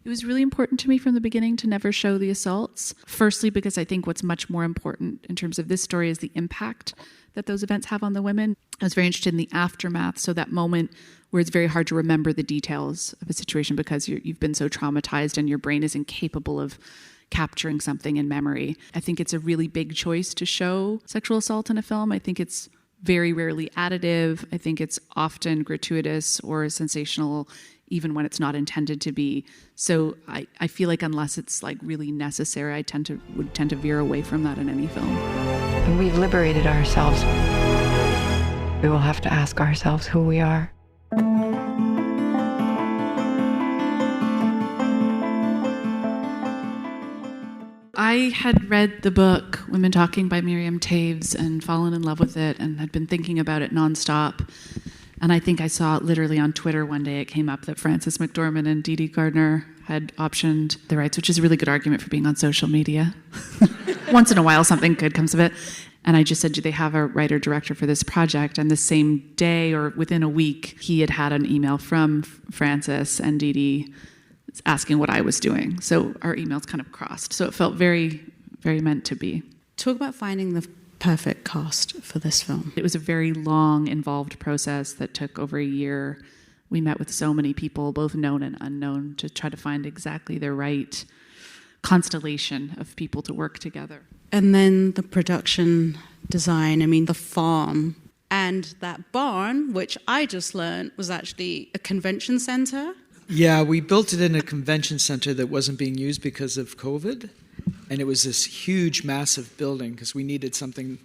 It was really important to me from the beginning to never show the assaults. Firstly, because I think what's much more important in terms of this story is the impact that those events have on the women. I was very interested in the aftermath, so that moment where it's very hard to remember the details of a situation because you've been so traumatized and your brain is incapable of capturing something in memory. I think it's a really big choice to show sexual assault in a film. I think it's very rarely additive. I think it's often gratuitous or sensational, even when it's not intended to be. So I feel like unless it's like really necessary, I would tend to veer away from that in any film. When we've liberated ourselves, we will have to ask ourselves who we are. I had read the book Women Talking by Miriam Toews and fallen in love with it and had been thinking about it nonstop. And I think I saw it literally on Twitter one day. It came up that Frances McDormand and Dee Dee Gardner had optioned the rights, which is a really good argument for being on social media. Once in a while, something good comes of it. And I just said, do they have a writer-director for this project? And the same day or within a week, he had an email from Frances and Dee Dee asking what I was doing. So our emails kind of crossed. So it felt very, very meant to be. Talk about finding the perfect cast for this film. It was a very long, involved process that took over a year. We met with so many people, both known and unknown, to try to find exactly the right constellation of people to work together. And then the production design, the farm and that barn, which I just learned was actually a convention center. Yeah, we built it in a convention center that wasn't being used because of COVID. And it was this huge, massive building because we needed something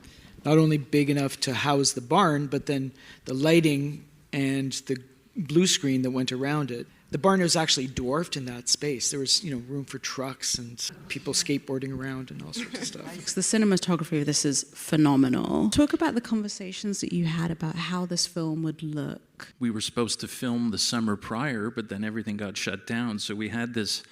not only big enough to house the barn, but then the lighting and the blue screen that went around it. The barn was actually dwarfed in that space. There was, room for trucks and people skateboarding around and all sorts of stuff. The cinematography of this is phenomenal. Talk about the conversations that you had about how this film would look. We were supposed to film the summer prior, but then everything got shut down. So we had this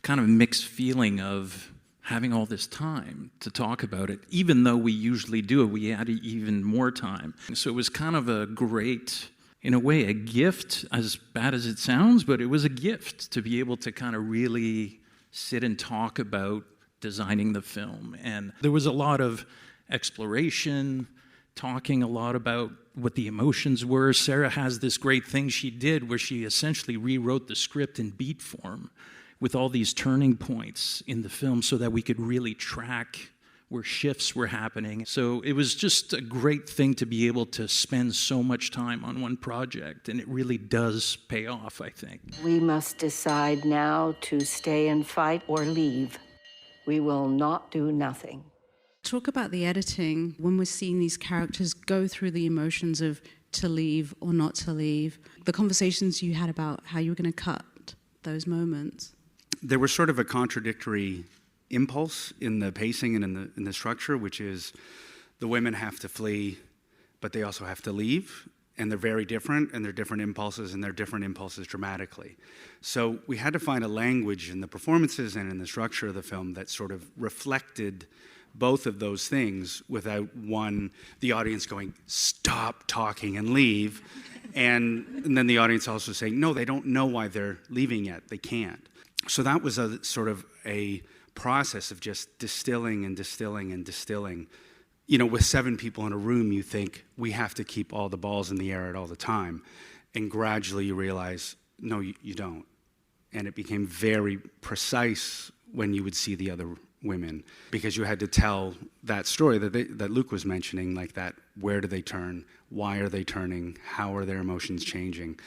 kind of mixed feeling of having all this time to talk about it. Even though we usually do it, we had even more time. So it was kind of a great, in a way, a gift, as bad as it sounds, but it was a gift to be able to kind of really sit and talk about designing the film. And there was a lot of exploration, talking a lot about what the emotions were. Sarah has this great thing she did where she essentially rewrote the script in beat form with all these turning points in the film so that we could really track where shifts were happening. So it was just a great thing to be able to spend so much time on one project, and it really does pay off, I think. We must decide now to stay and fight or leave. We will not do nothing. Talk about the editing when we're seeing these characters go through the emotions of to leave or not to leave. The conversations you had about how you were going to cut those moments. There was sort of a contradictory impulse in the pacing and in the structure, which is the women have to flee, but they also have to leave, and they're very different, and they're different impulses, and they're different impulses dramatically. So we had to find a language in the performances and in the structure of the film that sort of reflected both of those things without the audience going, stop talking and leave, and then the audience also saying, no, they don't know why they're leaving yet, they can't. So that was a sort of a process of just distilling and distilling and distilling. With 7 people in a room, you think, we have to keep all the balls in the air at all the time. And gradually you realize, no, you don't. And it became very precise when you would see the other women, because you had to tell that story that Luke was mentioning, like that, where do they turn? Why are they turning? How are their emotions changing?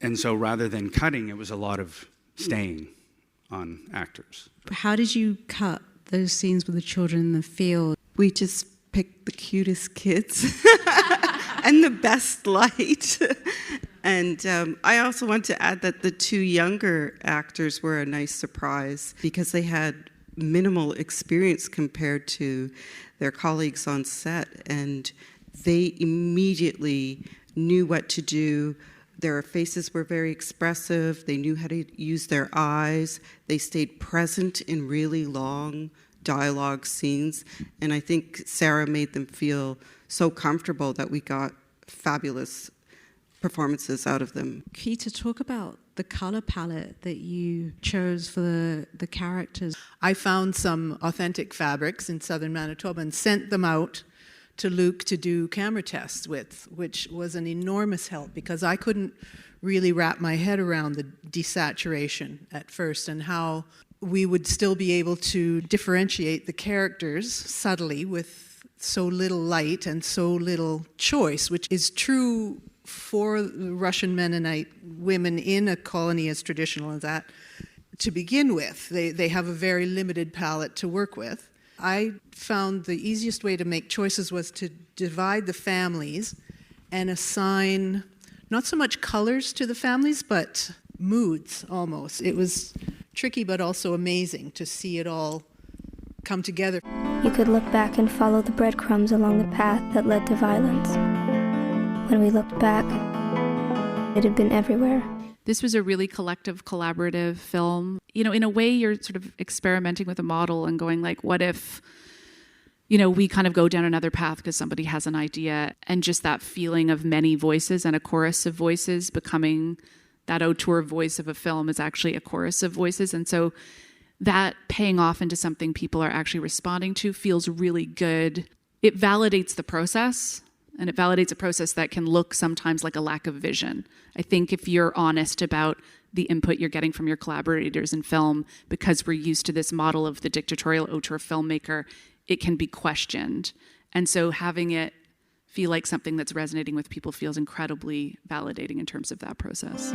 And so rather than cutting, it was a lot of staying on actors. How did you cut those scenes with the children in the field? We just picked the cutest kids and the best light. And I also want to add that the 2 younger actors were a nice surprise because they had minimal experience compared to their colleagues on set, and they immediately knew what to do. Their faces were very expressive. They knew how to use their eyes. They stayed present in really long dialogue scenes. And I think Sarah made them feel so comfortable that we got fabulous performances out of them. Key to talk about the color palette that you chose for the characters. I found some authentic fabrics in southern Manitoba and sent them out to Luke to do camera tests with, which was an enormous help because I couldn't really wrap my head around the desaturation at first and how we would still be able to differentiate the characters subtly with so little light and so little choice, which is true for Russian Mennonite women in a colony as traditional as that to begin with. They have a very limited palette to work with. I found the easiest way to make choices was to divide the families and assign not so much colors to the families, but moods almost. It was tricky but also amazing to see it all come together. You could look back and follow the breadcrumbs along the path that led to violence. When we looked back, it had been everywhere. This was a really collective, collaborative film. You know, in a way, you're sort of experimenting with a model and going like, what if, you know, we kind of go down another path because somebody has an idea, and just that feeling of many voices and a chorus of voices becoming that auteur voice of a film is actually a chorus of voices. And so that paying off into something people are actually responding to feels really good. It validates the process. And it validates a process that can look sometimes like a lack of vision. I think if you're honest about the input you're getting from your collaborators in film, because we're used to this model of the dictatorial auteur filmmaker, it can be questioned. And so having it feel like something that's resonating with people feels incredibly validating in terms of that process.